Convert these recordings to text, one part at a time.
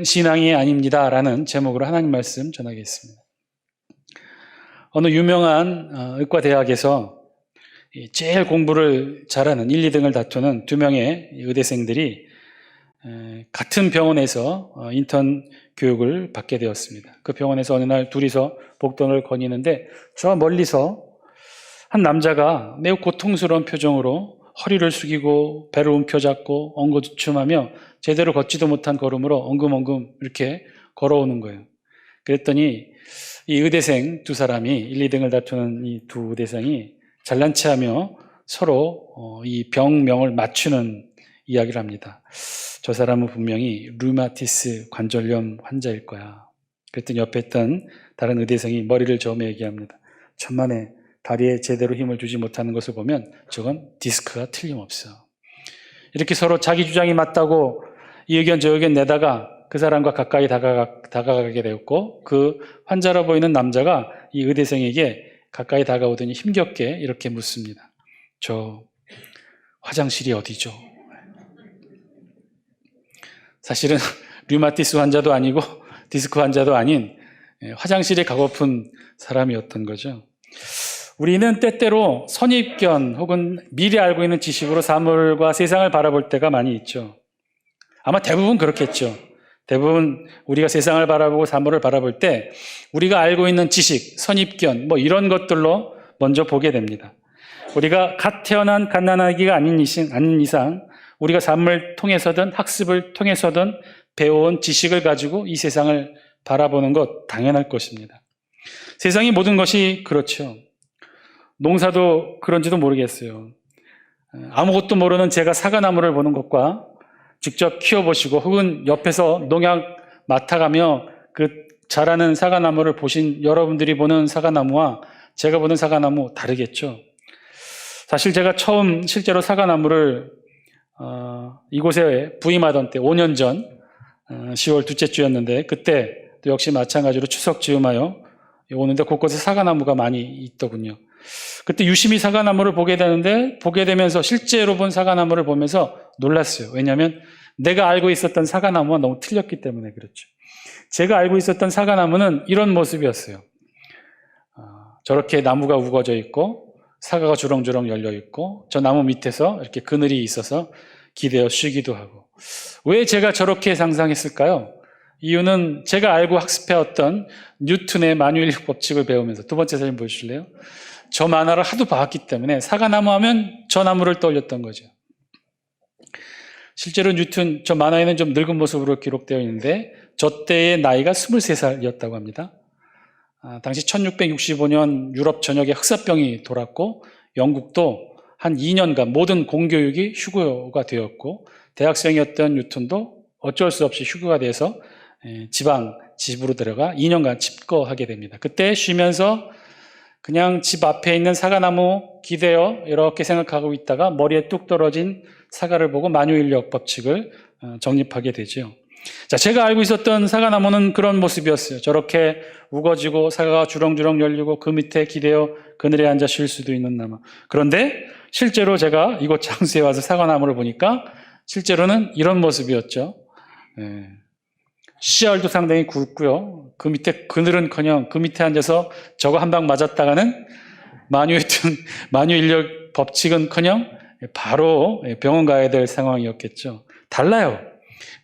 신앙이 아닙니다라는 제목으로 하나님 말씀 전하겠습니다. 어느 유명한 의과대학에서 제일 공부를 잘하는 1, 2등을 다투는 두 명의 의대생들이 같은 병원에서 인턴 교육을 받게 되었습니다. 그 병원에서 어느 날 둘이서 복도를 거니는데 저 멀리서 한 남자가 매우 고통스러운 표정으로 허리를 숙이고 배를 움켜잡고 엉거주춤하며 제대로 걷지도 못한 걸음으로 엉금엉금 이렇게 걸어오는 거예요. 그랬더니 이 의대생 두 사람이 1, 2등을 다투는 이 두 의대생이 잘난 체하며 서로 이 병명을 맞추는 이야기를 합니다. 저 사람은 분명히 류마티스 관절염 환자일 거야. 그랬더니 옆에 있던 다른 의대생이 머리를 저으며 얘기합니다. 천만에 다리에 제대로 힘을 주지 못하는 것을 보면 저건 디스크가 틀림없어. 이렇게 서로 자기 주장이 맞다고 이 의견 저 의견 내다가 그 사람과 가까이 다가가게 되었고 그 환자로 보이는 남자가 이 의대생에게 가까이 다가오더니 힘겹게 이렇게 묻습니다. 저 화장실이 어디죠? 사실은 류마티스 환자도 아니고 디스크 환자도 아닌 화장실에 가고픈 사람이었던 거죠. 우리는 때때로 선입견 혹은 미리 알고 있는 지식으로 사물과 세상을 바라볼 때가 많이 있죠. 아마 대부분 그렇겠죠. 대부분 우리가 세상을 바라보고 사물을 바라볼 때 우리가 알고 있는 지식, 선입견 이런 것들로 먼저 보게 됩니다. 우리가 갓 태어난 갓난아기가 아닌 이상 우리가 삶을 통해서든 학습을 통해서든 배워온 지식을 가지고 이 세상을 바라보는 것 당연할 것입니다. 세상의 모든 것이 그렇죠. 농사도 그런지도 모르겠어요. 아무것도 모르는 제가 사과나무를 보는 것과 직접 키워보시고 혹은 옆에서 농약 맡아가며 그 자라는 사과나무를 보신 여러분들이 보는 사과나무와 제가 보는 사과나무 다르겠죠. 사실 제가 처음 실제로 사과나무를 이곳에 부임하던 때 5년 전 10월 둘째 주였는데 그때 또 역시 마찬가지로 추석 즈음하여 오는데 곳곳에 사과나무가 많이 있더군요. 그때 유심히 사과나무를 보게 되면서 실제로 본 사과나무를 보면서 놀랐어요. 왜냐하면 내가 알고 있었던 사과나무와 너무 틀렸기 때문에 그렇죠. 제가 알고 있었던 사과나무는 이런 모습이었어요. 저렇게 나무가 우거져 있고 사과가 주렁주렁 열려 있고 저 나무 밑에서 이렇게 그늘이 있어서 기대어 쉬기도 하고. 왜 제가 저렇게 상상했을까요? 이유는 제가 알고 학습해왔던 뉴턴의 만유인력 법칙을 배우면서 두 번째 사진 보여주실래요? 저 만화를 하도 봐왔기 때문에 사과나무 하면 저 나무를 떠올렸던 거죠. 실제로 뉴턴 저 만화에는 좀 늙은 모습으로 기록되어 있는데 저 때의 나이가 23살이었다고 합니다. 당시 1665년 유럽 전역에 흑사병이 돌았고 영국도 한 2년간 모든 공교육이 휴교가 되었고 대학생이었던 뉴턴도 어쩔 수 없이 휴교가 돼서 집으로 들어가 2년간 칩거하게 됩니다. 그때 쉬면서 그냥 집 앞에 있는 사과나무 기대어 이렇게 생각하고 있다가 머리에 뚝 떨어진 사과를 보고 만유인력 법칙을 정립하게 되죠. 자, 제가 알고 있었던 사과나무는 그런 모습이었어요. 저렇게 우거지고 사과가 주렁주렁 열리고 그 밑에 기대어 그늘에 앉아 쉴 수도 있는 나무. 그런데 실제로 제가 이곳 장수에 와서 사과나무를 보니까 실제로는 이런 모습이었죠. 씨알도 상당히 굵고요. 그 밑에 그늘은커녕 그 밑에 앉아서 저거 한 방 맞았다가는 만유인력 법칙은커녕 바로 병원 가야 될 상황이었겠죠. 달라요.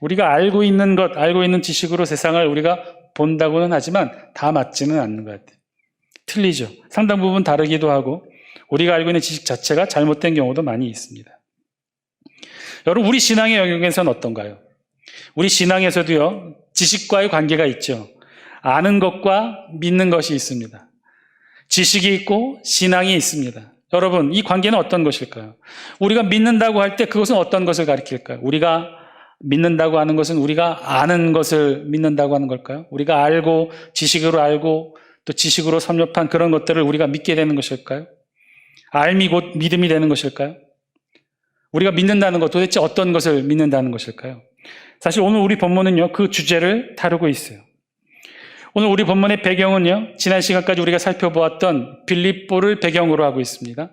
우리가 알고 있는 것, 알고 있는 지식으로 세상을 우리가 본다고는 하지만 다 맞지는 않는 것 같아요. 틀리죠. 상당 부분 다르기도 하고 우리가 알고 있는 지식 자체가 잘못된 경우도 많이 있습니다. 여러분, 우리 신앙의 영역에서는 어떤가요? 우리 신앙에서도요, 지식과의 관계가 있죠. 아는 것과 믿는 것이 있습니다. 지식이 있고 신앙이 있습니다. 여러분, 이 관계는 어떤 것일까요? 우리가 믿는다고 할 때 그것은 어떤 것을 가리킬까요? 우리가 믿는다고 하는 것은 우리가 아는 것을 믿는다고 하는 걸까요? 우리가 알고 지식으로 알고 또 지식으로 섭렵한 그런 것들을 우리가 믿게 되는 것일까요? 알미 곧 믿음이 되는 것일까요? 우리가 믿는다는 것, 도대체 어떤 것을 믿는다는 것일까요? 사실 오늘 우리 본문은요, 그 주제를 다루고 있어요. 오늘 우리 본문의 배경은요, 지난 시간까지 우리가 살펴보았던 빌립보를 배경으로 하고 있습니다.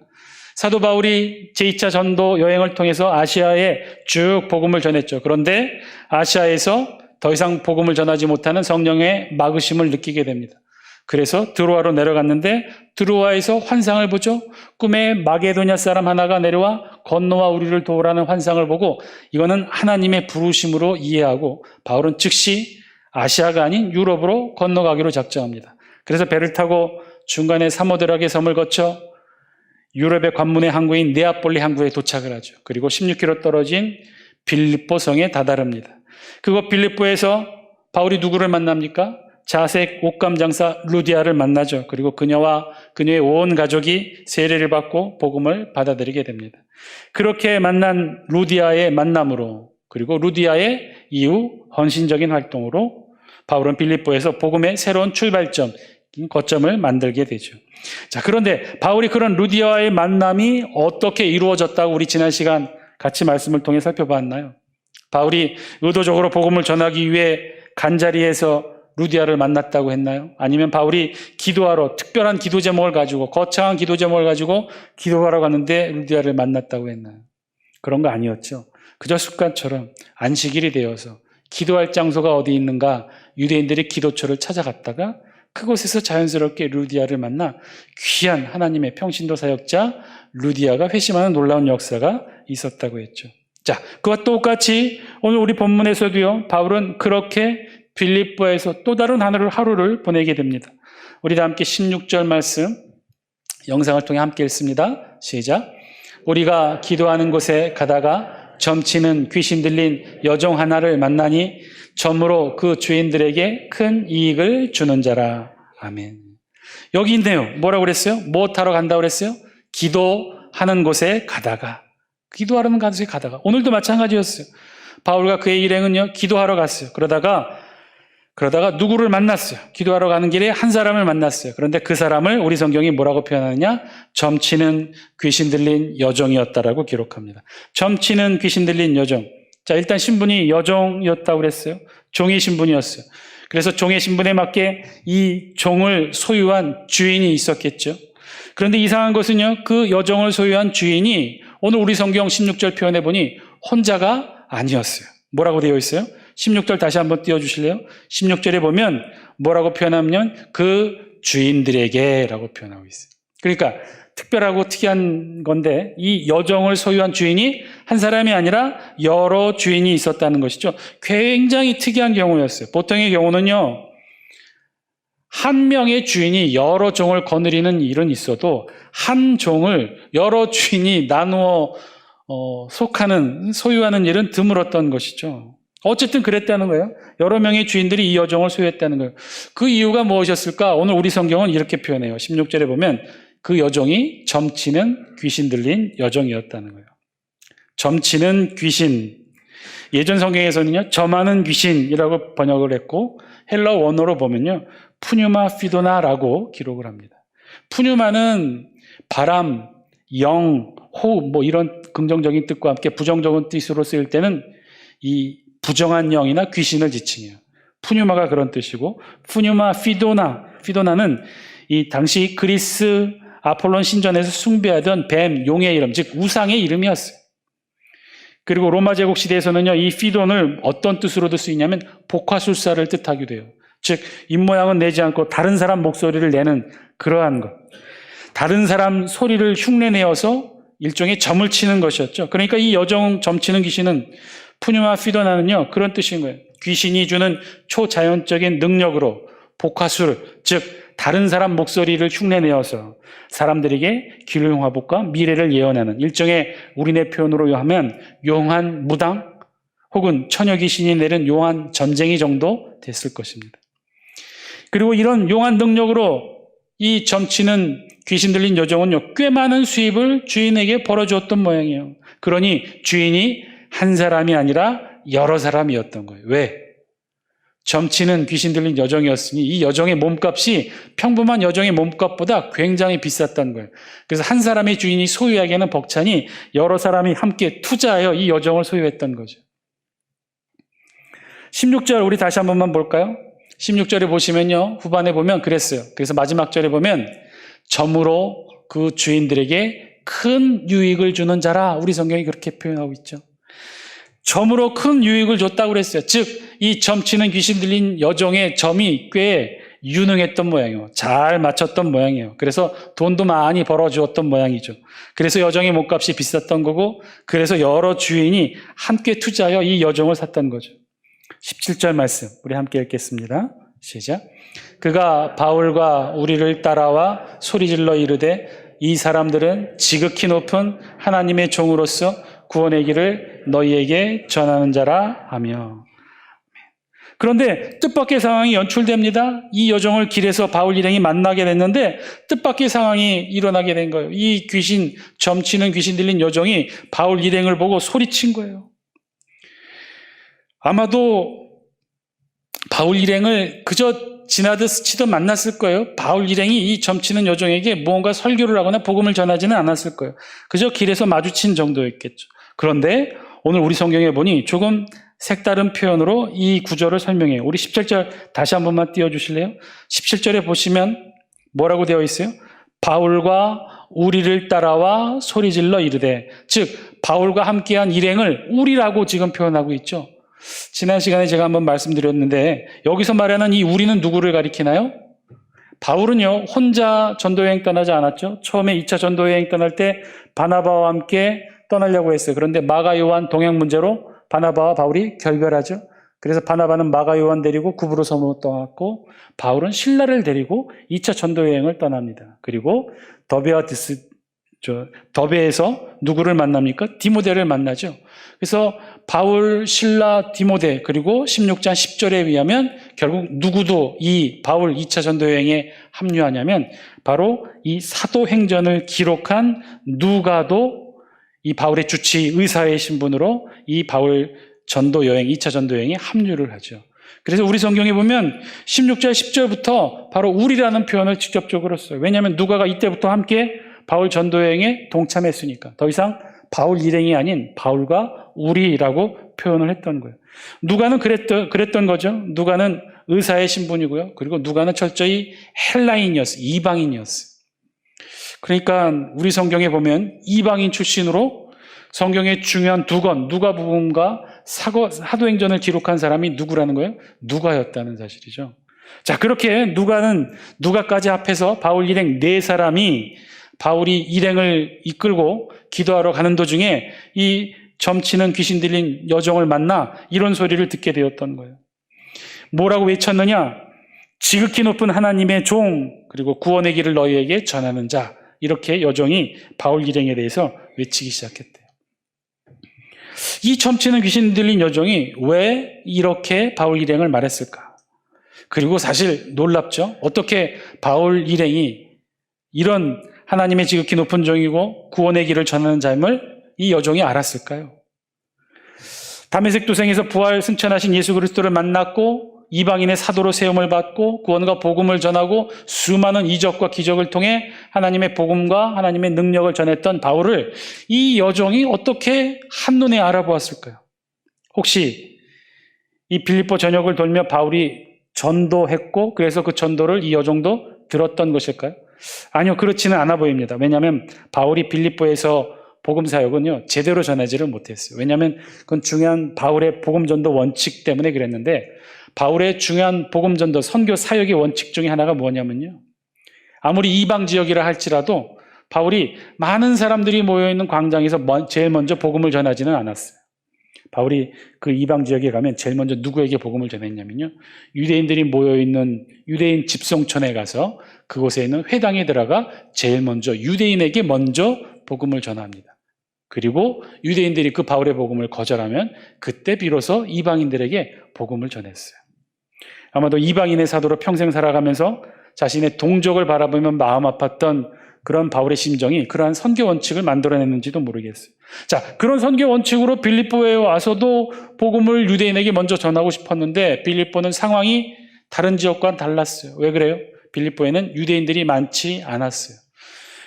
사도 바울이 제2차 전도 여행을 통해서 아시아에 쭉 복음을 전했죠. 그런데 아시아에서 더 이상 복음을 전하지 못하는 성령의 막으심을 느끼게 됩니다. 그래서 드로아로 내려갔는데 드로아에서 환상을 보죠. 꿈에 마게도냐 사람 하나가 내려와 건너와 우리를 도우라는 환상을 보고 이거는 하나님의 부르심으로 이해하고 바울은 즉시 아시아가 아닌 유럽으로 건너가기로 작정합니다. 그래서 배를 타고 중간에 사모드락의 섬을 거쳐 유럽의 관문의 항구인 네아폴리 항구에 도착을 하죠. 그리고 16km 떨어진 빌립보 성에 다다릅니다. 그곳 빌립보에서 바울이 누구를 만납니까? 자색 옷감 장사 루디아를 만나죠. 그리고 그녀와 그녀의 온 가족이 세례를 받고 복음을 받아들이게 됩니다. 그렇게 만난 루디아의 만남으로 그리고 루디아의 이후 헌신적인 활동으로 바울은 빌립보에서 복음의 새로운 출발점, 거점을 만들게 되죠. 자, 그런데 바울이 그런 루디아와의 만남이 어떻게 이루어졌다고 우리 지난 시간 같이 말씀을 통해 살펴봤나요? 바울이 의도적으로 복음을 전하기 위해 간자리에서 루디아를 만났다고 했나요? 아니면 바울이 기도하러 특별한 기도 제목을 가지고 거창한 기도 제목을 가지고 기도하러 갔는데 루디아를 만났다고 했나요? 그런 거 아니었죠. 그저 습관처럼 안식일이 되어서 기도할 장소가 어디 있는가 유대인들이 기도처를 찾아갔다가 그곳에서 자연스럽게 루디아를 만나 귀한 하나님의 평신도 사역자 루디아가 회심하는 놀라운 역사가 있었다고 했죠. 자, 그와 똑같이 오늘 우리 본문에서도요, 바울은 그렇게 빌립보에서 또 다른 하루를 보내게 됩니다. 우리 다 함께 16절 말씀 영상을 통해 함께 읽습니다. 시작. 우리가 기도하는 곳에 가다가 점치는 귀신 들린 여종 하나를 만나니 점으로 그 주인들에게 큰 이익을 주는 자라. 아멘. 여기 있네요. 뭐라고 그랬어요? 뭐 하러 간다고 그랬어요? 기도하는 곳에 가다가. 기도하는 곳에 가다가. 오늘도 마찬가지였어요. 바울과 그의 일행은요, 기도하러 갔어요. 그러다가 누구를 만났어요? 기도하러 가는 길에 한 사람을 만났어요. 그런데 그 사람을 우리 성경이 뭐라고 표현하느냐? 점치는 귀신 들린 여종이었다라고 기록합니다. 점치는 귀신 들린 여종. 자, 일단 신분이 여종이었다고 그랬어요. 종의 신분이었어요. 그래서 종의 신분에 맞게 이 종을 소유한 주인이 있었겠죠. 그런데 이상한 것은요, 그 여종을 소유한 주인이 오늘 우리 성경 16절 표현해 보니 혼자가 아니었어요. 뭐라고 되어 있어요? 16절 다시 한번 띄워주실래요? 16절에 보면 뭐라고 표현하면 그 주인들에게 라고 표현하고 있어요. 그러니까 특별하고 특이한 건데 이 여종을 소유한 주인이 한 사람이 아니라 여러 주인이 있었다는 것이죠. 굉장히 특이한 경우였어요. 보통의 경우는요, 한 명의 주인이 여러 종을 거느리는 일은 있어도 한 종을 여러 주인이 나누어 소유하는 일은 드물었던 것이죠. 어쨌든 그랬다는 거예요. 여러 명의 주인들이 이 여종을 소유했다는 거예요. 그 이유가 무엇이었을까? 오늘 우리 성경은 이렇게 표현해요. 16절에 보면 그 여종이 점치는 귀신 들린 여종이었다는 거예요. 점치는 귀신. 예전 성경에서는요, 점하는 귀신이라고 번역을 했고 헬라어 원어로 보면요, 푸뉴마 피도나라고 기록을 합니다. 푸뉴마는 바람, 영, 호흡, 뭐 이런 긍정적인 뜻과 함께 부정적인 뜻으로 쓰일 때는 이 부정한 영이나 귀신을 지칭해요. 푸뉴마가 그런 뜻이고, 푸뉴마 피도나는 이 당시 그리스 아폴론 신전에서 숭배하던 뱀, 용의 이름, 즉 우상의 이름이었어요. 그리고 로마 제국 시대에서는요, 이 피돈을 어떤 뜻으로도 쓰이냐면 복화술사를 뜻하기도 해요. 즉 입모양은 내지 않고 다른 사람 목소리를 내는 그러한 것. 다른 사람 소리를 흉내내어서 일종의 점을 치는 것이었죠. 그러니까 이 여종 점치는 귀신은 푸뉴마 피도나는요, 그런 뜻인 거예요. 귀신이 주는 초자연적인 능력으로 복화술, 즉 다른 사람 목소리를 흉내내어서 사람들에게 기름화복과 미래를 예언하는 일종의 우리네 표현으로 하면 용한 무당 혹은 처녀 귀신이 내린 용한 전쟁이 정도 됐을 것입니다. 그리고 이런 용한 능력으로 이 점치는 귀신 들린 여종은요, 꽤 많은 수입을 주인에게 벌어주었던 모양이에요. 그러니 주인이 한 사람이 아니라 여러 사람이었던 거예요. 왜? 점치는 귀신 들린 여종이었으니 이 여종의 몸값이 평범한 여종의 몸값보다 굉장히 비쌌다는 거예요. 그래서 한 사람의 주인이 소유하기에는 벅차니 여러 사람이 함께 투자하여 이 여종을 소유했던 거죠. 16절 우리 다시 한 번만 볼까요? 16절에 보시면요, 후반에 보면 그랬어요. 그래서 마지막 절에 보면 점으로 그 주인들에게 큰 유익을 주는 자라, 우리 성경이 그렇게 표현하고 있죠. 점으로 큰 유익을 줬다고 그랬어요. 즉, 이 점치는 귀신 들린 여종의 점이 꽤 유능했던 모양이에요. 잘 맞췄던 모양이에요. 그래서 돈도 많이 벌어주었던 모양이죠. 그래서 여종의 몸값이 비쌌던 거고, 그래서 여러 주인이 함께 투자하여 이 여종을 샀던 거죠. 17절 말씀 우리 함께 읽겠습니다. 시작. 그가 바울과 우리를 따라와 소리질러 이르되 이 사람들은 지극히 높은 하나님의 종으로서 구원의 길을 너희에게 전하는 자라 하며. 그런데 뜻밖의 상황이 연출됩니다. 이 여종을 길에서 바울 일행이 만나게 됐는데 뜻밖의 상황이 일어나게 된 거예요. 이 귀신, 점치는 귀신 들린 여종이 바울 일행을 보고 소리친 거예요. 아마도 바울 일행을 그저 지나듯 스치듯 만났을 거예요. 바울 일행이 이 점치는 여종에게 무언가 설교를 하거나 복음을 전하지는 않았을 거예요. 그저 길에서 마주친 정도였겠죠. 그런데 오늘 우리 성경에 보니 조금 색다른 표현으로 이 구절을 설명해요. 우리 17절 다시 한 번만 띄워주실래요? 17절에 보시면 뭐라고 되어 있어요? 바울과 우리를 따라와 소리질러 이르되, 즉 바울과 함께한 일행을 우리라고 지금 표현하고 있죠. 지난 시간에 제가 한번 말씀드렸는데 여기서 말하는 이 우리는 누구를 가리키나요? 바울은요 혼자 전도여행 떠나지 않았죠. 처음에 2차 전도여행 떠날 때 바나바와 함께 떠나려고 했어요. 그런데 마가 요한 동행 문제로 바나바와 바울이 결별하죠. 그래서 바나바는 마가 요한 데리고 구브로 섬으로 떠났고 바울은 실라를 데리고 2차 전도여행을 떠납니다. 그리고 더베에서 누구를 만납니까? 디모데를 만나죠. 그래서 바울, 실라, 디모데, 그리고 16장 10절에 의하면 결국 누구도 이 바울 2차 전도여행에 합류하냐면 바로 이 사도행전을 기록한 누가도 이 바울의 주치 의사의 신분으로 이 바울 전도여행, 2차 전도여행에 합류를 하죠. 그래서 우리 성경에 보면 16절, 10절부터 바로 우리라는 표현을 직접적으로 써요. 왜냐하면 누가가 이때부터 함께 바울 전도여행에 동참했으니까. 더 이상 바울 일행이 아닌 바울과 우리라고 표현을 했던 거예요. 누가는 그랬던 거죠. 누가는 의사의 신분이고요. 그리고 누가는 철저히 헬라인이었어요. 이방인이었어요. 그러니까 우리 성경에 보면 이방인 출신으로 성경의 중요한 두 권, 누가복음과 사도행전을 기록한 사람이 누구라는 거예요? 누가였다는 사실이죠. 자, 그렇게 누가까지 합해서 바울 일행 4사람이 바울이 일행을 이끌고 기도하러 가는 도중에 이 점치는 귀신 들린 여종을 만나 이런 소리를 듣게 되었던 거예요. 뭐라고 외쳤느냐? 지극히 높은 하나님의 종, 그리고 구원의 길을 너희에게 전하는 자. 이렇게 여종이 바울 일행에 대해서 외치기 시작했대요. 이 점치는 귀신 들린 여종이 왜 이렇게 바울 일행을 말했을까? 그리고 사실 놀랍죠? 어떻게 바울 일행이 이런 하나님의 지극히 높은 종이고 구원의 길을 전하는 자임을 이 여종이 알았을까요? 다메섹 도성에서 부활 승천하신 예수 그리스도를 만났고 이방인의 사도로 세움을 받고 구원과 복음을 전하고 수많은 이적과 기적을 통해 하나님의 복음과 하나님의 능력을 전했던 바울을 이 여종이 어떻게 한눈에 알아보았을까요? 혹시 이 빌립보 전역을 돌며 바울이 전도했고 그래서 그 전도를 이 여종도 들었던 것일까요? 아니요, 그렇지는 않아 보입니다. 왜냐하면 바울이 빌립보에서 복음 사역은요 제대로 전하지를 못했어요. 왜냐하면 그건 중요한 바울의 복음 전도 원칙 때문에 그랬는데, 바울의 중요한 복음 전도 선교 사역의 원칙 중에 하나가 뭐냐면요, 아무리 이방 지역이라 할지라도 바울이 많은 사람들이 모여 있는 광장에서 제일 먼저 복음을 전하지는 않았어요. 바울이 그 이방 지역에 가면 제일 먼저 누구에게 복음을 전했냐면요, 유대인들이 모여 있는 유대인 집성촌에 가서 그곳에 있는 회당에 들어가 제일 먼저 유대인에게 먼저 복음을 전합니다. 그리고 유대인들이 그 바울의 복음을 거절하면 그때 비로소 이방인들에게 복음을 전했어요. 아마도 이방인의 사도로 평생 살아가면서 자신의 동족을 바라보며 마음 아팠던 그런 바울의 심정이 그러한 선교 원칙을 만들어냈는지도 모르겠어요. 자, 그런 선교 원칙으로 빌립보에 와서도 복음을 유대인에게 먼저 전하고 싶었는데 빌립보는 상황이 다른 지역과는 달랐어요. 왜 그래요? 빌립보에는 유대인들이 많지 않았어요.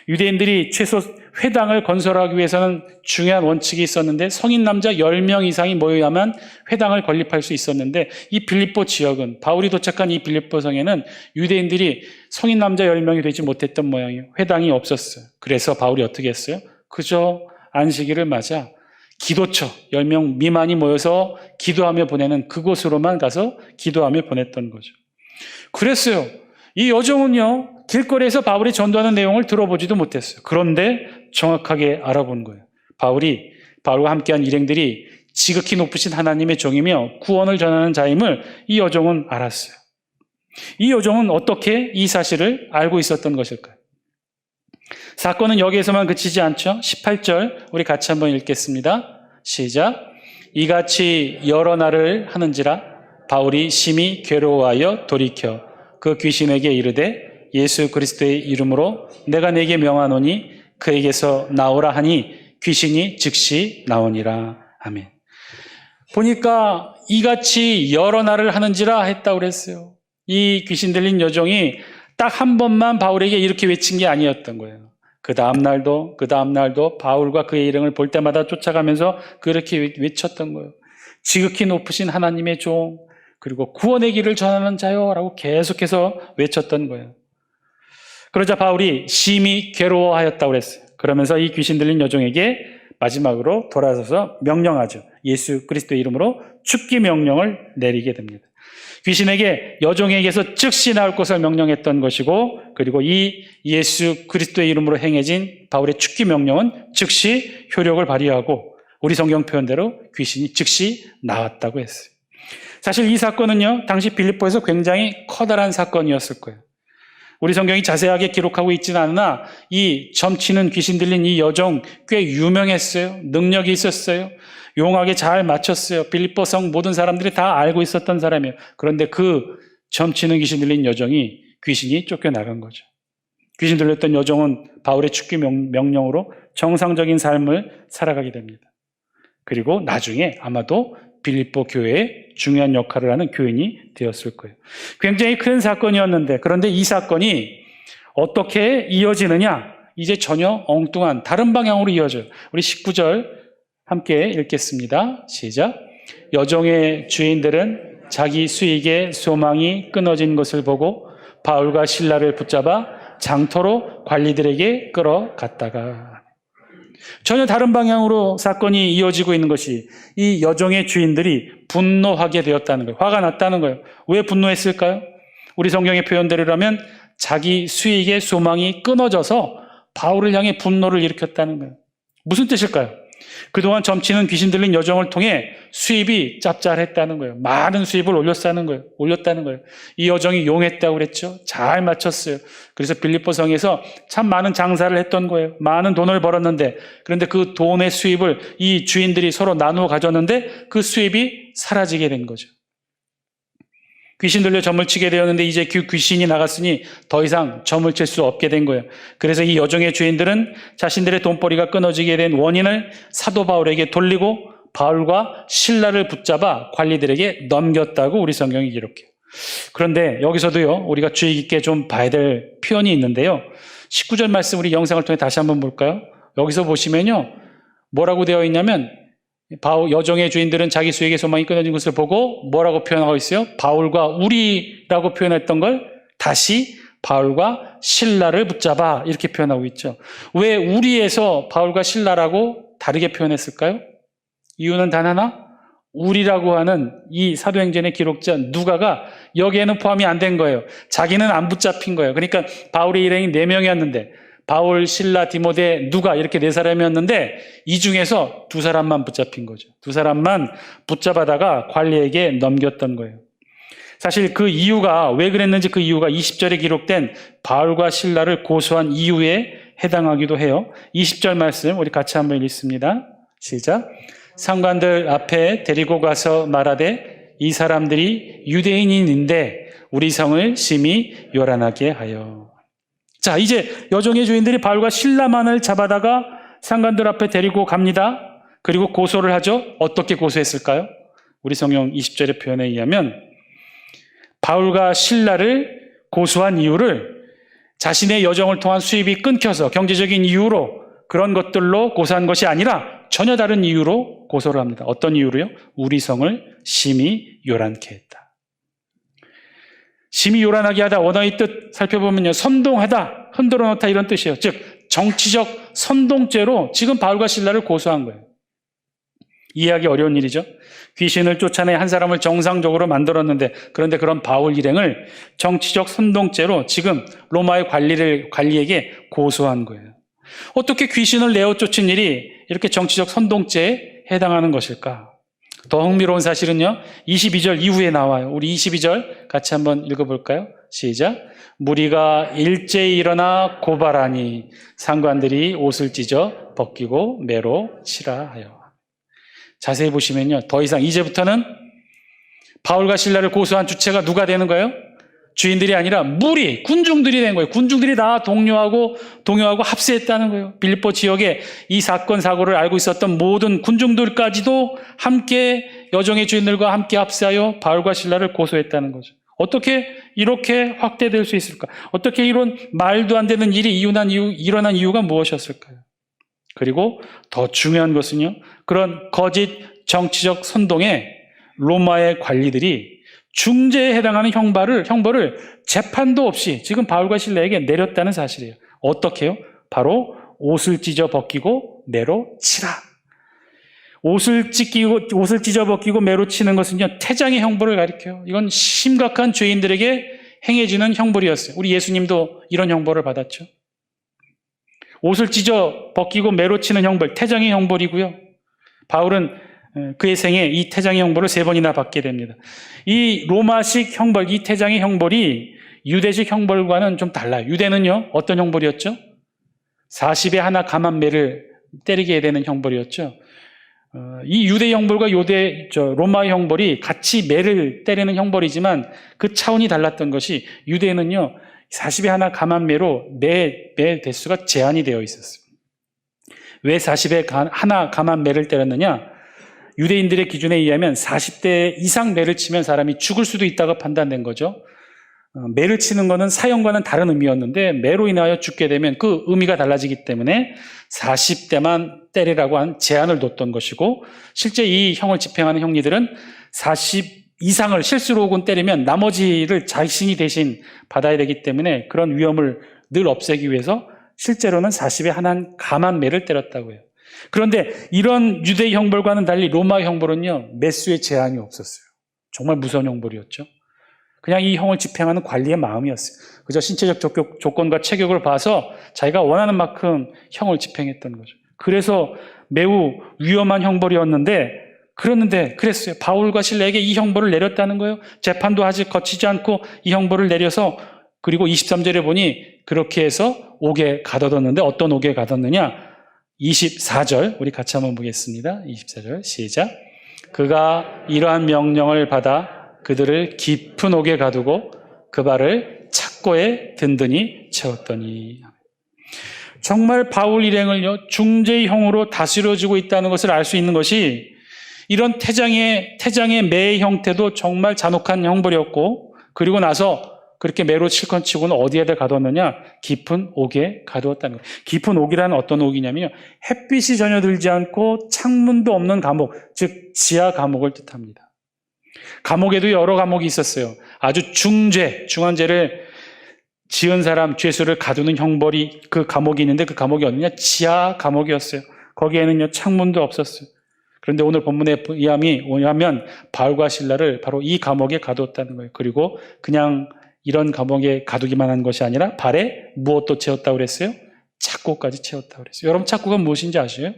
유대인들이 최소 회당을 건설하기 위해서는 중요한 원칙이 있었는데 성인 남자 10명 이상이 모여야만 회당을 건립할 수 있었는데 이 빌립보 지역은, 바울이 도착한 이 빌립보 성에는 유대인들이 성인 남자 10명이 되지 못했던 모양이에요. 회당이 없었어요. 그래서 바울이 어떻게 했어요? 그저 안식일을 맞아 기도처 10명 미만이 모여서 기도하며 보내는 그곳으로만 가서 기도하며 보냈던 거죠. 그랬어요. 이 여종은요, 길거리에서 바울이 전도하는 내용을 들어보지도 못했어요. 그런데 정확하게 알아본 거예요. 바울과 함께한 일행들이 지극히 높으신 하나님의 종이며 구원을 전하는 자임을 이 여종은 알았어요. 이 여종은 어떻게 이 사실을 알고 있었던 것일까요? 사건은 여기에서만 그치지 않죠. 18절 우리 같이 한번 읽겠습니다. 시작. 이같이 여러 날을 하는지라 바울이 심히 괴로워하여 돌이켜 그 귀신에게 이르되 예수 그리스도의 이름으로 내가 네게 명하노니 그에게서 나오라 하니 귀신이 즉시 나오니라. 아멘. 보니까 이같이 여러 날을 하는지라 했다고 그랬어요. 이 귀신 들린 여종이 딱 한 번만 바울에게 이렇게 외친 게 아니었던 거예요. 그 다음 날도 바울과 그의 일행을 볼 때마다 쫓아가면서 그렇게 외쳤던 거예요. 지극히 높으신 하나님의 종, 그리고 구원의 길을 전하는 자요 라고 계속해서 외쳤던 거예요. 그러자 바울이 심히 괴로워하였다고 그랬어요. 그러면서 이 귀신 들린 여종에게 마지막으로 돌아서서 명령하죠. 예수 그리스도의 이름으로 죽기 명령을 내리게 됩니다. 귀신에게 여종에게서 즉시 나올 것을 명령했던 것이고, 그리고 이 예수 그리스도의 이름으로 행해진 바울의 죽기 명령은 즉시 효력을 발휘하고 우리 성경 표현대로 귀신이 즉시 나왔다고 했어요. 사실 이 사건은요, 당시 빌립보에서 굉장히 커다란 사건이었을 거예요. 우리 성경이 자세하게 기록하고 있지는 않으나 이 점치는 귀신 들린 이 여종 꽤 유명했어요. 능력이 있었어요. 용하게 잘 맞췄어요. 빌립보 성 모든 사람들이 다 알고 있었던 사람이에요. 그런데 그 점치는 귀신 들린 여종이 귀신이 쫓겨나간 거죠. 귀신 들렸던 여종은 바울의 죽기 명령으로 정상적인 삶을 살아가게 됩니다. 그리고 나중에 아마도 빌립보 교회에 중요한 역할을 하는 교인이 되었을 거예요. 굉장히 큰 사건이었는데, 그런데 이 사건이 어떻게 이어지느냐? 이제 전혀 엉뚱한 다른 방향으로 이어져요. 우리 19절 함께 읽겠습니다. 시작. 여종의 주인들은 자기 수익의 소망이 끊어진 것을 보고 바울과 실라를 붙잡아 장터로 관리들에게 끌어갔다가, 전혀 다른 방향으로 사건이 이어지고 있는 것이 이 여종의 주인들이 분노하게 되었다는 거예요. 화가 났다는 거예요. 왜 분노했을까요? 우리 성경의 표현대로라면 자기 수익의 소망이 끊어져서 바울을 향해 분노를 일으켰다는 거예요. 무슨 뜻일까요? 그동안 점치는 귀신 들린 여종을 통해 수입이 짭짤했다는 거예요. 많은 수입을 올렸다는 거예요. 이 여종이 용했다고 그랬죠. 잘 맞췄어요. 그래서 빌립보 성에서 참 많은 장사를 했던 거예요. 많은 돈을 벌었는데, 그런데 그 돈의 수입을 이 주인들이 서로 나누어 가졌는데 그 수입이 사라지게 된 거죠. 귀신 들려 점을 치게 되었는데 이제 그 귀신이 나갔으니 더 이상 점을 칠 수 없게 된 거예요. 그래서 이 여종의 주인들은 자신들의 돈벌이가 끊어지게 된 원인을 사도 바울에게 돌리고 바울과 실라를 붙잡아 관리들에게 넘겼다고 우리 성경이 기록해요. 그런데 여기서도요, 우리가 주의 깊게 좀 봐야 될 표현이 있는데요. 19절 말씀 우리 영상을 통해 다시 한번 볼까요? 여기서 보시면요, 뭐라고 되어 있냐면 여종의 주인들은 자기 수익의 소망이 끊어진 것을 보고 뭐라고 표현하고 있어요? 바울과 우리라고 표현했던 걸 다시 바울과 실라를 붙잡아 이렇게 표현하고 있죠. 왜 우리에서 바울과 실라라고 다르게 표현했을까요? 이유는 단 하나, 우리라고 하는 이 사도행전의 기록자 누가가 여기에는 포함이 안 된 거예요. 자기는 안 붙잡힌 거예요. 그러니까 바울의 일행이 4명이었는데 바울, 실라, 디모데, 누가 이렇게 4사람이었는데 이 중에서 2사람만 붙잡힌 거죠. 2사람만 붙잡아다가 관리에게 넘겼던 거예요. 사실 그 이유가, 왜 그랬는지 그 이유가 20절에 기록된 바울과 실라를 고소한 이유에 해당하기도 해요. 20절 말씀 우리 같이 한번 읽습니다. 시작. 상관들 앞에 데리고 가서 말하되 이 사람들이 유대인인데 우리 성을 심히 요란하게 하여. 자, 이제 여종의 주인들이 바울과 실라만을 잡아다가 상관들 앞에 데리고 갑니다. 그리고 고소를 하죠. 어떻게 고소했을까요? 우리 성경 20절의 표현에 의하면 바울과 실라를 고소한 이유를 자신의 여정을 통한 수입이 끊겨서 경제적인 이유로 그런 것들로 고소한 것이 아니라 전혀 다른 이유로 고소를 합니다. 어떤 이유로요? 우리 성을 심히 요란케 했다. 심히 요란하게 하다, 원어의 뜻 살펴보면요, 선동하다, 흔들어 놓다 이런 뜻이에요. 즉 정치적 선동죄로 지금 바울과 실라를 고소한 거예요. 이해하기 어려운 일이죠. 귀신을 쫓아내 한 사람을 정상적으로 만들었는데, 그런데 그런 바울 일행을 정치적 선동죄로 지금 로마의 관리에게 고소한 거예요. 어떻게 귀신을 내어 쫓은 일이 이렇게 정치적 선동죄에 해당하는 것일까? 더 흥미로운 사실은요, 22절 이후에 나와요. 우리 22절 같이 한번 읽어볼까요? 시작. 무리가 일제히 일어나 고발하니 상관들이 옷을 찢어 벗기고 매로 치라 하여. 자세히 보시면요, 더 이상 이제부터는 바울과 실라를 고소한 주체가 누가 되는 거예요? 주인들이 아니라 무리, 군중들이 된 거예요. 군중들이 다 동요하고 합세했다는 거예요. 빌립보 지역에 이 사건 사고를 알고 있었던 모든 군중들까지도 함께 여정의 주인들과 함께 합세하여 바울과 실라를 고소했다는 거죠. 어떻게 이렇게 확대될 수 있을까? 어떻게 이런 말도 안 되는 일이 일어난 이유가 무엇이었을까요? 그리고 더 중요한 것은요, 그런 거짓 정치적 선동에 로마의 관리들이 중죄에 해당하는 형벌을 재판도 없이 지금 바울과 실라에게 내렸다는 사실이에요. 어떻게요? 바로 옷을 찢어 벗기고 매로 치라. 옷을 찢어 벗기고 매로 치는 것은요, 태장의 형벌을 가리켜요. 이건 심각한 죄인들에게 행해지는 형벌이었어요. 우리 예수님도 이런 형벌을 받았죠. 옷을 찢어 벗기고 매로 치는 형벌, 태장의 형벌이고요. 바울은 그의 생에 이 태장의 형벌을 3번이나 받게 됩니다. 이 로마식 형벌, 이 태장의 형벌이 유대식 형벌과는 좀 달라요. 유대는요, 어떤 형벌이었죠? 40에 하나 감한 매를 때리게 되는 형벌이었죠. 이 유대 형벌과 로마의 형벌이 같이 매를 때리는 형벌이지만 그 차원이 달랐던 것이, 유대는요 40에 하나 감한 매로 매 대수가 제한이 되어 있었어요. 왜 40에 하나 감한 매를 때렸느냐? 유대인들의 기준에 의하면 40대 이상 매를 치면 사람이 죽을 수도 있다고 판단된 거죠. 매를 치는 것은 사형과는 다른 의미였는데 매로 인하여 죽게 되면 그 의미가 달라지기 때문에 40대만 때리라고 한 제한을 뒀던 것이고, 실제 이 형을 집행하는 형리들은 40 이상을 실수로 혹은 때리면 나머지를 자신이 대신 받아야 되기 때문에 그런 위험을 늘 없애기 위해서 실제로는 40에 하나 감한 매를 때렸다고 해요. 그런데 이런 유대 형벌과는 달리 로마 형벌은요, 매수의 제한이 없었어요. 정말 무서운 형벌이었죠. 그냥 이 형을 집행하는 관리의 마음이었어요. 그저 신체적 조건과 체격을 봐서 자기가 원하는 만큼 형을 집행했던 거죠. 그래서 매우 위험한 형벌이었는데, 그랬어요. 바울과 실라에게 이 형벌을 내렸다는 거예요. 재판도 거치지 않고 이 형벌을 내려서, 그리고 23절에 보니 그렇게 해서 옥에 가둬뒀는데, 어떤 옥에 가뒀느냐? 24절 우리 같이 한번 보겠습니다. 24절 시작. 그가 이러한 명령을 받아 그들을 깊은 옥에 가두고 그 발을 착고에 든든히 채웠더니. 정말 바울 일행을요, 중죄형으로 다스려지고 있다는 것을 알 수 있는 것이, 이런 태장의 매의 형태도 정말 잔혹한 형벌이었고, 그리고 나서 그렇게 매로 실컷 치고는 어디에다 가뒀느냐? 깊은 옥에 가두었다는 거예요. 깊은 옥이라는 어떤 옥이냐면요, 햇빛이 전혀 들지 않고 창문도 없는 감옥, 즉 지하 감옥을 뜻합니다. 감옥에도 여러 감옥이 있었어요. 아주 중한 죄를 지은 사람, 죄수를 가두는 형벌이, 그 감옥이 있는데, 그 감옥이 어디냐? 지하 감옥이었어요. 거기에는요, 창문도 없었어요. 그런데 오늘 본문에 의하면 바울과 실라를 바로 이 감옥에 가두었다는 거예요. 그리고 그냥 이런 감옥에 가두기만 한 것이 아니라 발에 무엇도 채웠다고 그랬어요? 착고까지 채웠다고 그랬어요. 여러분, 착고가 무엇인지 아세요?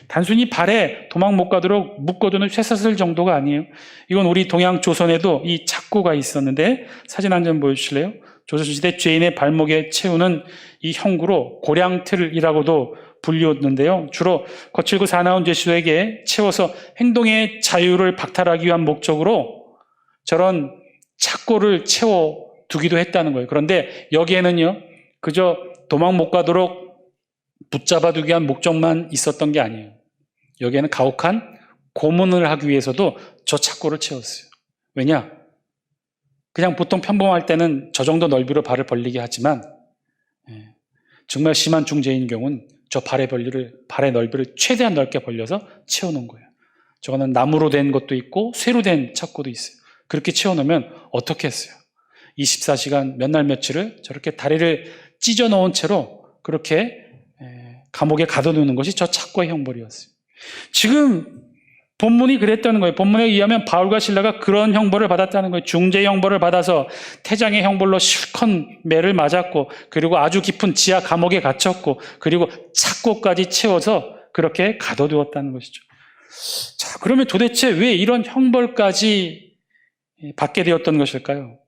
단순히 발에 도망 못 가도록 묶어두는 쇠사슬 정도가 아니에요. 이건 우리 동양 조선에도 이 착고가 있었는데, 사진 한 장 보여주실래요? 조선시대 죄인의 발목에 채우는 이 형구로 고량틀이라고도 불리웠는데요. 주로 거칠고 사나운 죄수에게 채워서 행동의 자유를 박탈하기 위한 목적으로 저런 착고를 채워두기도 했다는 거예요. 그런데 여기에는요, 그저 도망 못 가도록 붙잡아두기 위한 목적만 있었던 게 아니에요. 여기에는 가혹한 고문을 하기 위해서도 저 착고를 채웠어요. 왜냐? 그냥 보통 평범할 때는 저 정도 넓이로 발을 벌리게 하지만, 정말 심한 중죄인 경우는 저 발의 넓이를 최대한 넓게 벌려서 채워놓은 거예요. 저거는 나무로 된 것도 있고 쇠로 된 착고도 있어요. 그렇게 채워놓으면 어떻게 했어요? 24시간 몇 날 며칠을 저렇게 다리를 찢어 놓은 채로 그렇게 감옥에 가둬놓는 것이 저 착고의 형벌이었어요. 지금 본문이 그랬다는 거예요. 본문에 의하면 바울과 실라가 그런 형벌을 받았다는 거예요. 중재 형벌을 받아서 태장의 형벌로 실컷 매를 맞았고, 그리고 아주 깊은 지하 감옥에 갇혔고, 그리고 착고까지 채워서 그렇게 가둬두었다는 것이죠. 자, 그러면 도대체 왜 이런 형벌까지 받게 되었던 것일까요?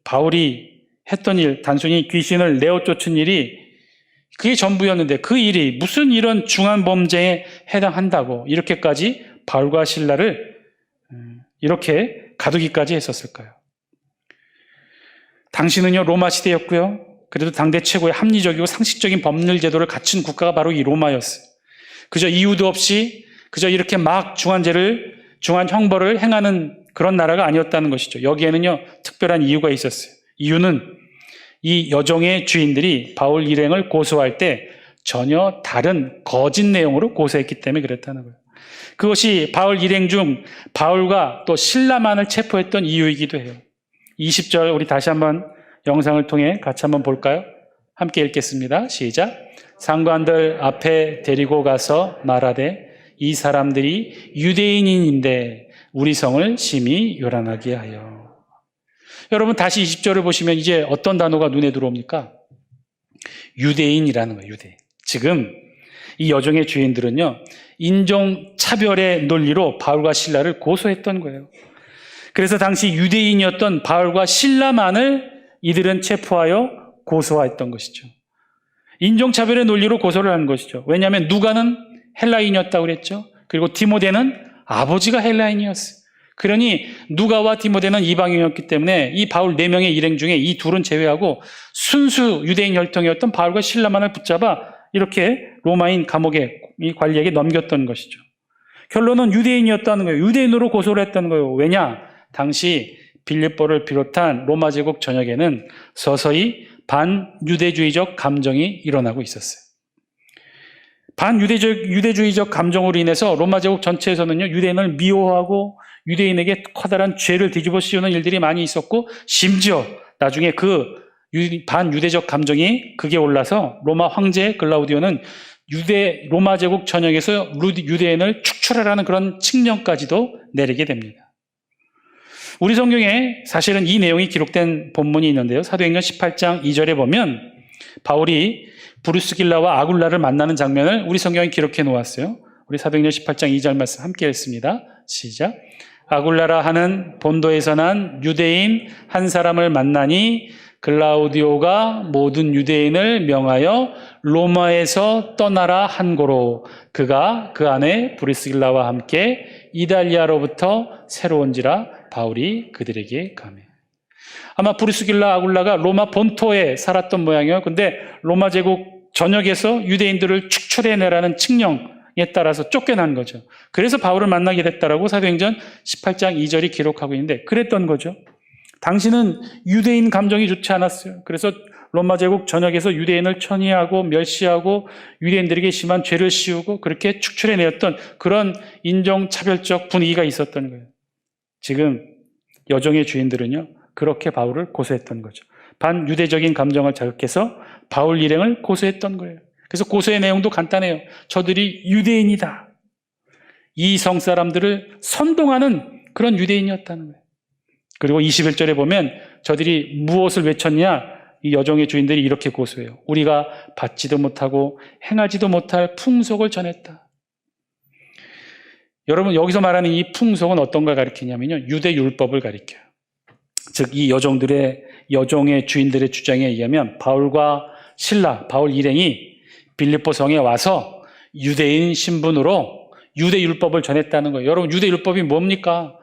바울이 했던 일, 단순히 귀신을 내어 쫓은 일이 그게 전부였는데 그 일이 무슨 이런 중한 범죄에 해당한다고 이렇게까지 바울과 실라를 이렇게 가두기까지 했었을까요? 당시는요, 로마 시대였고요. 그래도 당대 최고의 합리적이고 상식적인 법률 제도를 갖춘 국가가 바로 이 로마였어요. 그저 이유도 없이 그저 이렇게 막 중한 형벌을 행하는 그런 나라가 아니었다는 것이죠. 여기에는요, 특별한 이유가 있었어요. 이유는 이 여종의 주인들이 바울 일행을 고소할 때 전혀 다른 거짓 내용으로 고소했기 때문에 그랬다는 거예요. 그것이 바울 일행 중 바울과 또 실라만을 체포했던 이유이기도 해요. 20절 우리 다시 한번 영상을 통해 같이 한번 볼까요? 함께 읽겠습니다. 시작. 상관들 앞에 데리고 가서 말하되 이 사람들이 유대인인데 우리 성을 심히 요란하게 하여. 여러분 다시 20절을 보시면 이제 어떤 단어가 눈에 들어옵니까? 유대인이라는 거예요. 유대인. 지금 이 여종의 주인들은요, 인종차별의 논리로 바울과 실라를 고소했던 거예요. 그래서 당시 유대인이었던 바울과 실라만을 이들은 체포하여 고소했던 것이죠. 인종차별의 논리로 고소를 한 것이죠. 왜냐하면 누가는 헬라인이었다고 그랬죠. 그리고 디모데는 아버지가 헬라인이었어요. 그러니 누가와 디모데는 이방인이었기 때문에 이 바울 4명의 일행 중에 이 둘은 제외하고 순수 유대인 혈통이었던 바울과 실라만을 붙잡아 이렇게 로마인 감옥의 이 관리에게 넘겼던 것이죠. 결론은 유대인이었다는 거예요. 유대인으로 고소를 했다는 거예요. 왜냐? 당시 빌립보를 비롯한 로마 제국 전역에는 서서히 반유대주의적 감정이 일어나고 있었어요. 반유대주의적 감정으로 인해서 로마 제국 전체에서는요, 유대인을 미워하고 유대인에게 커다란 죄를 뒤집어 씌우는 일들이 많이 있었고, 심지어 나중에 그 반유대적 감정이 극에 올라서 로마 황제 글라우디오는 로마 제국 전역에서 유대인을 축출하라는 그런 칙령까지도 내리게 됩니다. 우리 성경에 사실은 이 내용이 기록된 본문이 있는데요. 사도행전 18장 2절에 보면 바울이 브루스길라와 아굴라를 만나는 장면을 우리 성경에 기록해 놓았어요. 우리 사도행전 18장 2절 말씀 함께 읽습니다. 시작. 아굴라라 하는 본도에서 난 유대인 한 사람을 만나니 글라우디오가 모든 유대인을 명하여 로마에서 떠나라 한 고로 그가 그 안에 브리스길라와 함께 이달리아로부터 새로 온지라 바울이 그들에게 가매. 아마 브리스길라 아굴라가 로마 본토에 살았던 모양이에요. 근데 로마 제국 전역에서 유대인들을 축출해내라는 칙령에 따라서 쫓겨난 거죠. 그래서 바울을 만나게 됐다라고 사도행전 18장 2절이 기록하고 있는데 그랬던 거죠. 당시는 유대인 감정이 좋지 않았어요. 그래서 로마 제국 전역에서 유대인을 천의하고 멸시하고 유대인들에게 심한 죄를 씌우고 그렇게 축출해내었던 그런 인종차별적 분위기가 있었던 거예요. 지금 여종의 주인들은요, 그렇게 바울을 고소했던 거죠. 반유대적인 감정을 자극해서 바울 일행을 고소했던 거예요. 그래서 고소의 내용도 간단해요. 저들이 유대인이다. 이 성 사람들을 선동하는 그런 유대인이었다는 거예요. 그리고 21절에 보면 저들이 무엇을 외쳤냐? 이 여종의 주인들이 이렇게 고소해요. 우리가 받지도 못하고 행하지도 못할 풍속을 전했다. 여러분, 여기서 말하는 이 풍속은 어떤 걸 가리키냐면요, 유대 율법을 가리켜요. 즉, 이 여종의 주인들의 주장에 의하면 바울과 실라, 바울 일행이 빌립보 성에 와서 유대인 신분으로 유대 율법을 전했다는 거예요. 여러분, 유대 율법이 뭡니까?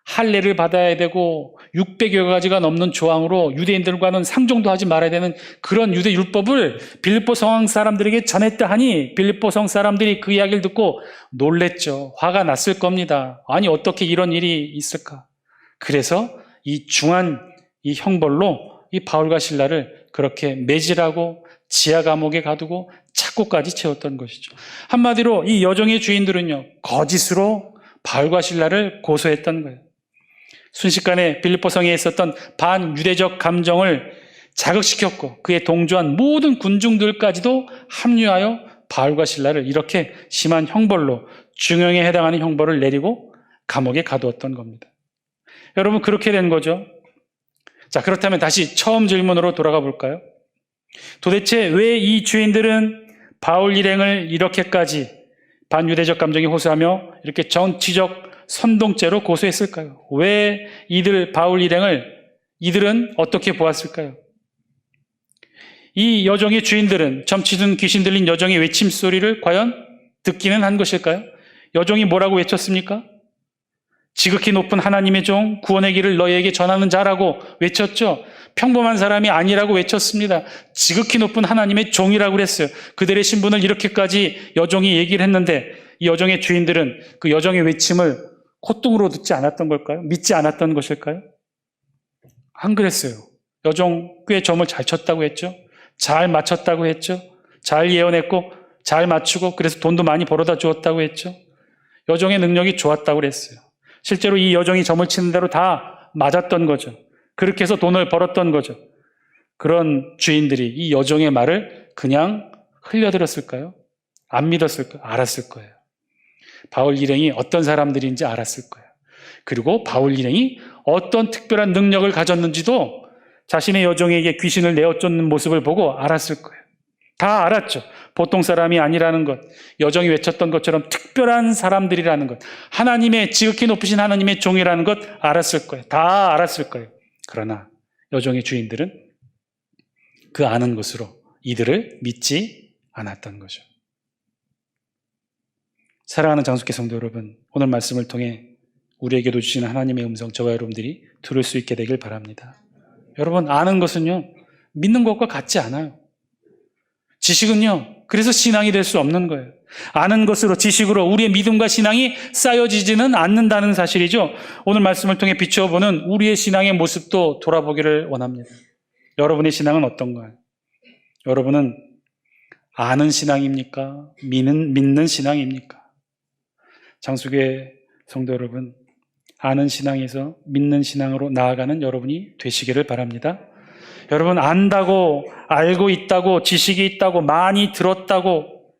할례를 받아야 되고 600여 가지가 넘는 조항으로 유대인들과는 상종도 하지 말아야 되는 그런 유대 율법을 빌립보 성 사람들에게 전했다 하니 빌립보 성 사람들이 그 이야기를 듣고 놀랬죠. 화가 났을 겁니다. 아니, 어떻게 이런 일이 있을까? 그래서 이 중한 이 형벌로 이 바울과 실라를 그렇게 매질하고 지하 감옥에 가두고 착고까지 채웠던 것이죠. 한마디로 이 여종의 주인들은요, 거짓으로 바울과 실라를 고소했던 거예요. 순식간에 빌립보 성에 있었던 반유대적 감정을 자극시켰고 그에 동조한 모든 군중들까지도 합류하여 바울과 실라를 이렇게 심한 형벌로 중형에 해당하는 형벌을 내리고 감옥에 가두었던 겁니다. 여러분, 그렇게 된 거죠. 자, 그렇다면 다시 처음 질문으로 돌아가 볼까요? 도대체 왜 이 주인들은 바울 일행을 이렇게까지 반유대적 감정이 호소하며 이렇게 정치적 선동죄로 고소했을까요? 왜 바울 일행을 이들은 어떻게 보았을까요? 이 여종의 주인들은 점치든 귀신 들린 여종의 외침소리를 과연 듣기는 한 것일까요? 여종이 뭐라고 외쳤습니까? 지극히 높은 하나님의 종, 구원의 길을 너희에게 전하는 자라고 외쳤죠. 평범한 사람이 아니라고 외쳤습니다. 지극히 높은 하나님의 종이라고 그랬어요. 그들의 신분을 이렇게까지 여종이 얘기를 했는데 이 여종의 주인들은 그 여종의 외침을 콧등으로 듣지 않았던 걸까요? 믿지 않았던 것일까요? 안 그랬어요. 여종 꽤 점을 잘 쳤다고 했죠. 잘 맞췄다고 했죠. 잘 예언했고 잘 맞추고 그래서 돈도 많이 벌어다 주었다고 했죠. 여종의 능력이 좋았다고 그랬어요. 실제로 이 여종이 점을 치는 대로 다 맞았던 거죠. 그렇게 해서 돈을 벌었던 거죠. 그런 주인들이 이 여종의 말을 그냥 흘려들었을까요? 안 믿었을까요? 알았을 거예요. 바울 일행이 어떤 사람들인지 알았을 거예요. 그리고 바울 일행이 어떤 특별한 능력을 가졌는지도 자신의 여종에게 귀신을 내어쫓는 모습을 보고 알았을 거예요. 다 알았죠. 보통 사람이 아니라는 것, 여종이 외쳤던 것처럼 특별한 사람들이라는 것, 하나님의 지극히 높으신 하나님의 종이라는 것 알았을 거예요. 다 알았을 거예요. 그러나 여종의 주인들은 그 아는 것으로 이들을 믿지 않았던 거죠. 사랑하는 장숙회 성도 여러분, 오늘 말씀을 통해 우리에게도 주시는 하나님의 음성 저와 여러분들이 들을 수 있게 되길 바랍니다. 여러분, 아는 것은요, 믿는 것과 같지 않아요. 지식은요, 그래서 신앙이 될 수 없는 거예요. 아는 것으로, 지식으로 우리의 믿음과 신앙이 쌓여지지는 않는다는 사실이죠. 오늘 말씀을 통해 비추어보는 우리의 신앙의 모습도 돌아보기를 원합니다. 여러분의 신앙은 어떤가요? 여러분은 아는 신앙입니까? 믿는 신앙입니까? 장수교회 성도 여러분, 아는 신앙에서 믿는 신앙으로 나아가는 여러분이 되시기를 바랍니다. 여러분, 안다고, 알고 있다고, 지식이 있다고, 많이 들었다고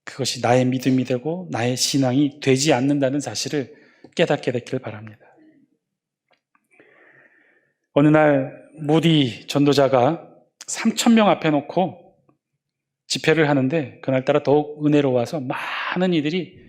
그것이 나의 믿음이 되고 나의 신앙이 되지 않는다는 사실을 깨닫게 되기를 바랍니다. 어느 날 무디 전도자가 3,000명 앞에 놓고 집회를 하는데 그날따라 더욱 은혜로워서 많은 이들이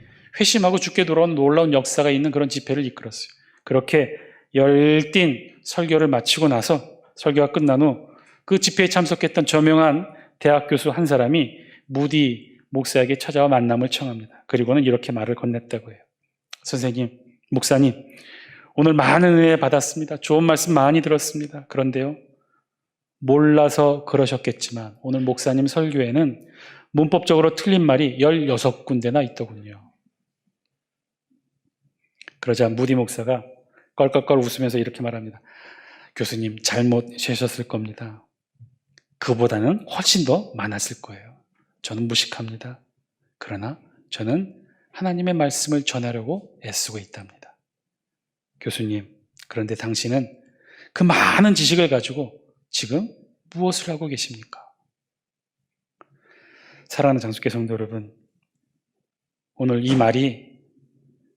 회심하고 죽게 돌아온 놀라운 역사가 있는 그런 집회를 이끌었어요. 그렇게 열띤 설교를 마치고 나서 설교가 끝난 후 그 집회에 참석했던 저명한 대학 교수 한 사람이 무디 목사에게 찾아와 만남을 청합니다. 그리고는 이렇게 말을 건넸다고 해요. 선생님, 목사님, 오늘 많은 은혜 받았습니다. 좋은 말씀 많이 들었습니다. 그런데요, 몰라서 그러셨겠지만 오늘 목사님 설교에는 문법적으로 틀린 말이 16군데나 있더군요. 그러자 무디 목사가 껄껄껄 웃으면서 이렇게 말합니다. 교수님, 잘못 쉬셨을 겁니다. 그보다는 훨씬 더 많았을 거예요. 저는 무식합니다. 그러나 저는 하나님의 말씀을 전하려고 애쓰고 있답니다. 교수님, 그런데 당신은 그 많은 지식을 가지고 지금 무엇을 하고 계십니까? 사랑하는 장숙회 성도 여러분, 오늘 이 말이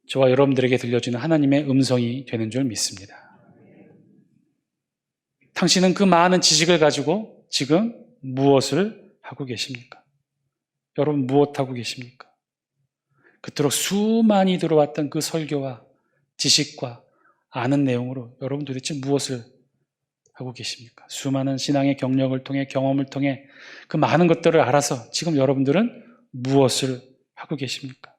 저와 여러분들에게 들려주는 하나님의 음성이 되는 줄 믿습니다. 당신은 그 많은 지식을 가지고 지금 무엇을 하고 계십니까? 여러분, 무엇 하고 계십니까? 그토록 수많이 들어왔던 그 설교와 지식과 아는 내용으로 여러분 도대체 무엇을 하고 계십니까? 수많은 신앙의 경력을 통해, 경험을 통해 그 많은 것들을 알아서 지금 여러분들은 무엇을 하고 계십니까?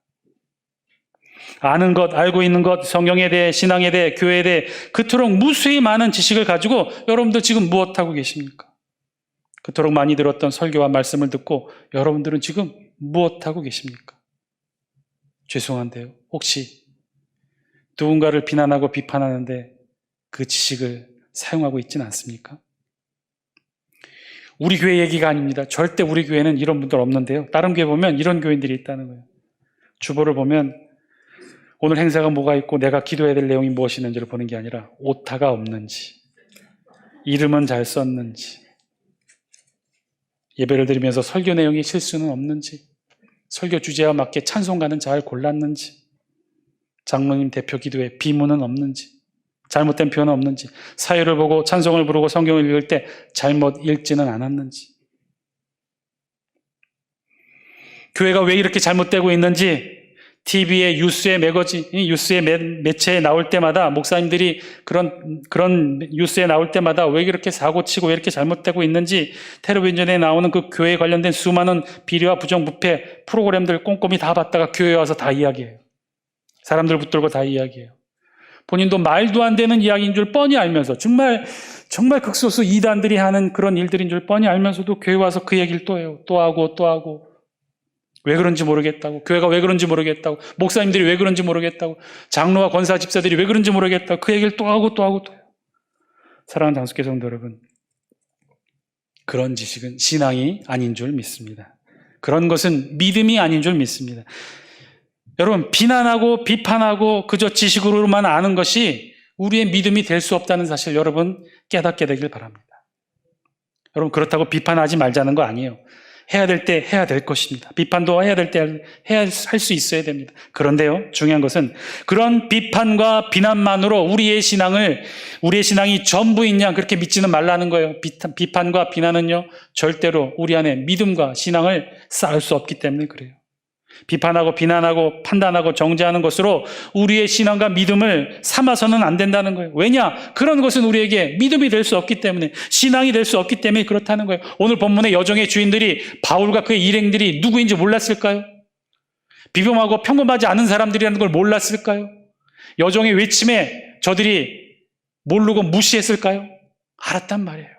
아는 것, 알고 있는 것, 성경에 대해, 신앙에 대해, 교회에 대해 그토록 무수히 많은 지식을 가지고 여러분들 지금 무엇 하고 계십니까? 그토록 많이 들었던 설교와 말씀을 듣고 여러분들은 지금 무엇 하고 계십니까? 죄송한데요, 혹시 누군가를 비난하고 비판하는데 그 지식을 사용하고 있지는 않습니까? 우리 교회 얘기가 아닙니다. 절대 우리 교회는 이런 분들 없는데요. 다른 교회 보면 이런 교인들이 있다는 거예요. 주보를 보면 오늘 행사가 뭐가 있고 내가 기도해야 될 내용이 무엇이 있는지를 보는 게 아니라 오타가 없는지, 이름은 잘 썼는지, 예배를 드리면서 설교 내용이 실수는 없는지, 설교 주제와 맞게 찬송가는 잘 골랐는지, 장로님 대표 기도에 비문은 없는지, 잘못된 표현은 없는지, 사회를 보고 찬송을 부르고 성경을 읽을 때 잘못 읽지는 않았는지, 교회가 왜 이렇게 잘못되고 있는지 TV에 뉴스에 뉴스의 매체에 나올 때마다 목사님들이 그런 뉴스에 나올 때마다 왜 이렇게 사고치고 왜 이렇게 잘못되고 있는지 텔레비전에 나오는 그 교회에 관련된 수많은 비리와 부정부패 프로그램들 꼼꼼히 다 봤다가 교회에 와서 다 이야기해요. 사람들 붙들고 다 이야기해요. 본인도 말도 안 되는 이야기인 줄 뻔히 알면서 정말 극소수 이단들이 하는 그런 일들인 줄 뻔히 알면서도 교회 와서 그 얘기를 또 해요. 또 하고 왜 그런지 모르겠다고, 교회가 왜 그런지 모르겠다고, 목사님들이 왜 그런지 모르겠다고, 장로와 권사 집사들이 왜 그런지 모르겠다고 그 얘기를 또 하고 해요. 사랑하는 장수교 성도 여러분, 그런 지식은 신앙이 아닌 줄 믿습니다. 그런 것은 믿음이 아닌 줄 믿습니다. 여러분, 비난하고 비판하고 그저 지식으로만 아는 것이 우리의 믿음이 될 수 없다는 사실 여러분 깨닫게 되길 바랍니다. 여러분, 그렇다고 비판하지 말자는 거 아니에요. 해야 될 때 해야 될 것입니다. 비판도 해야 될 때 할 수 있어야 됩니다. 그런데요, 중요한 것은 그런 비판과 비난만으로 우리의 신앙이 전부인 양 그렇게 믿지는 말라는 거예요. 비판과 비난은요, 절대로 우리 안에 믿음과 신앙을 쌓을 수 없기 때문에 그래요. 비판하고 비난하고 판단하고 정죄하는 것으로 우리의 신앙과 믿음을 삼아서는 안 된다는 거예요. 왜냐? 그런 것은 우리에게 믿음이 될 수 없기 때문에, 신앙이 될 수 없기 때문에 그렇다는 거예요. 오늘 본문의 여정의 주인들이 바울과 그의 일행들이 누구인지 몰랐을까요? 비범하고 평범하지 않은 사람들이라는 걸 몰랐을까요? 여정의 외침에 저들이 모르고 무시했을까요? 알았단 말이에요.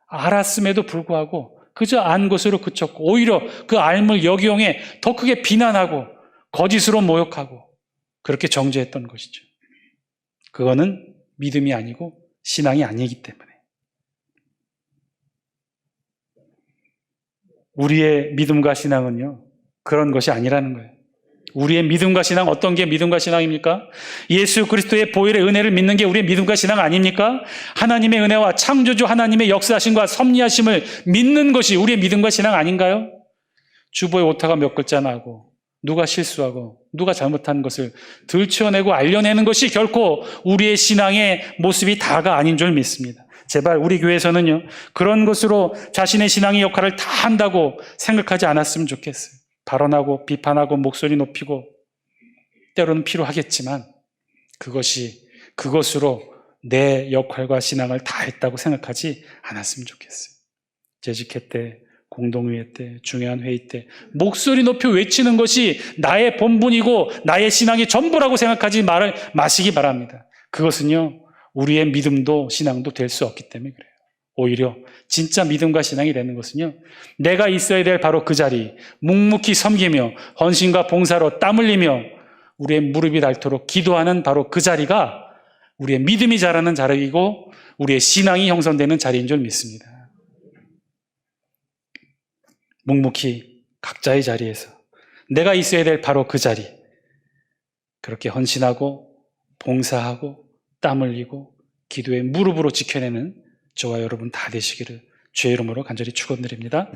알았음에도 불구하고 그저 안 것으로 그쳤고, 오히려 그 알물 역이용해 더 크게 비난하고 거짓으로 모욕하고 그렇게 정죄했던 것이죠. 그거는 믿음이 아니고 신앙이 아니기 때문에. 우리의 믿음과 신앙은요, 그런 것이 아니라는 거예요. 우리의 믿음과 신앙, 어떤 게 믿음과 신앙입니까? 예수 그리스도의 보혈의 은혜를 믿는 게 우리의 믿음과 신앙 아닙니까? 하나님의 은혜와 창조주 하나님의 역사하심과 섭리하심을 믿는 것이 우리의 믿음과 신앙 아닌가요? 주보에 오타가 몇 글자 나고, 누가 실수하고 누가 잘못한 것을 들춰내고 알려내는 것이 결코 우리의 신앙의 모습이 다가 아닌 줄 믿습니다. 제발 우리 교회에서는요, 그런 것으로 자신의 신앙의 역할을 다 한다고 생각하지 않았으면 좋겠어요. 발언하고 비판하고 목소리 높이고 때로는 필요하겠지만 그것으로 내 역할과 신앙을 다 했다고 생각하지 않았으면 좋겠어요. 재직회 때, 공동회의 때, 중요한 회의 때 목소리 높여 외치는 것이 나의 본분이고 나의 신앙의 전부라고 생각하지 마시기 바랍니다. 그것은요, 우리의 믿음도 신앙도 될 수 없기 때문에 그래요. 오히려 진짜 믿음과 신앙이 되는 것은요, 내가 있어야 될 바로 그 자리, 묵묵히 섬기며 헌신과 봉사로 땀 흘리며 우리의 무릎이 닳도록 기도하는 바로 그 자리가 우리의 믿음이 자라는 자리이고 우리의 신앙이 형성되는 자리인 줄 믿습니다. 묵묵히 각자의 자리에서 내가 있어야 될 바로 그 자리, 그렇게 헌신하고 봉사하고 땀 흘리고 기도의 무릎으로 지켜내는 저와 여러분 다 되시기를 주의 이름으로 간절히 축원드립니다.